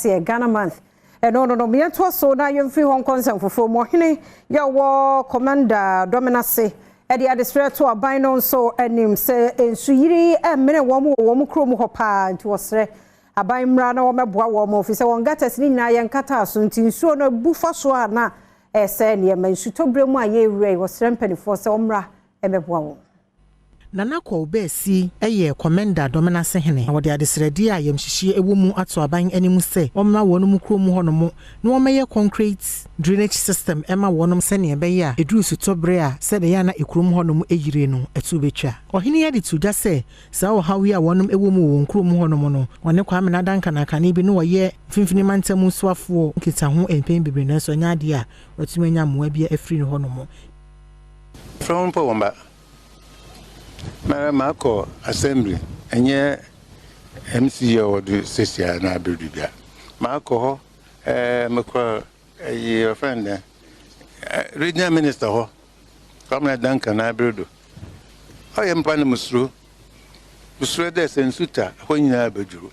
Ghana month. No, me to so na yem free Hong Kong for mo hene ya wo Komenda Dominase e de adestre to aban no so anim se ensuyiri e mene wo mo krom ho pa nti wosre aban mra na wo meboa wo mo fi se won gatas ni nyina ye nkata so nti nsuo no bufa so na se ne Premtobre mu aye wure wosre mpanifo se omra e meboa wo Nana kwa ubesi eye Komenda Dominase hene na wode adesredi a yemhihie ewo mu ato aban animu se omra wonum krom ho no mo na womeye concrete drainage system ema wonum se ne ebe ya eduru Premtobre a se de ya na ekrom ho no mo eyire no etu betwa ohene ya de tuja se sa wo hawi a wonum ewo mu won krom ho no mo no wone kwa amena danka na kana bi no woye finfini mantamu soafo nkita ho empen bebre na so nya ade a watumanya moa bi afiri ho no mo from Pomba Marco Assembly, and yet MCO do Sissia and Abudibia. Marco, Macro, a friend, Regional Minister, Comrade Duncan Abudu. I am Panamusru, Busredes and Suta, when you are Buju.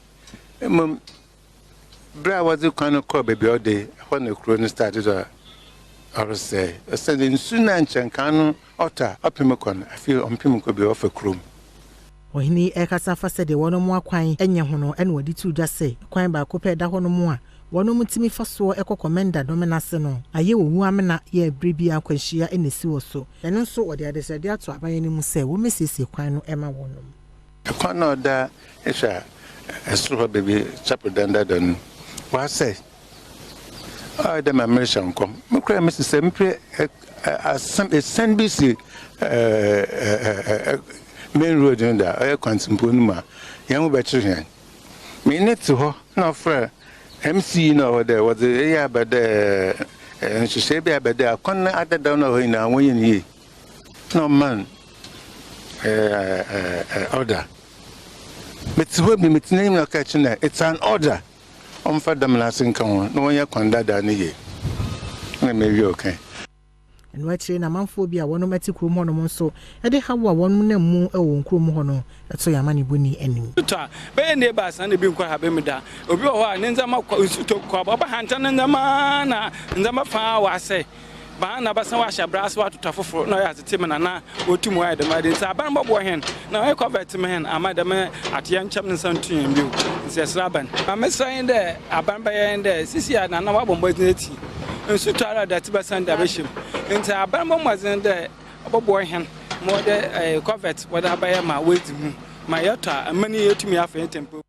Bra was the kind of crop baby all day when the crone started. I say, sending soon and Chancano, Otta, Opimacon, I feel on Pimco be off a crum. Ohini Ekasafa said the one more quine, and Yahono, and what did you just say? Quine by Cope Dahono more. One mutimi faso Eco Komenda Dominase no. A ye woman ye bribia quenchia in the sewer so. And also what the other said to Abba any muse, we misses a quine Emma wonum. A corner that is a super baby chapel than that. What say? I dem American come. Me cry Mr. Sempre a send BC main road in there. I can't simple young better. Me net to her, no friend. MC no there was a year but and she said but there can't other down in a way in ye. No man order. It's what me name no catching there. It's an order. For them last income, no one conduct any year. Maybe okay. And what train a man phobia, one metic room so, and they have one moon own crum hono, that's so your money bunny enemy. Bay neighbors and the Bimco Habimida, Obi, Nenzama to Cobb, Hanton and the man, and the Mafa was say. Bana basawasha brass wa tutafofo no ya tetemana na otumu ya de made nsa ban bobo hen na e convert me hen amada me atian cham nsantun bi nse sraban amesan de aban bayen de sisia na na wabombo eti nsu twara da tibasan da beshim nta aban bomwazen de bobo hen mo de convert wada bayen ma wezi mu ma yota amani etumi afa tempo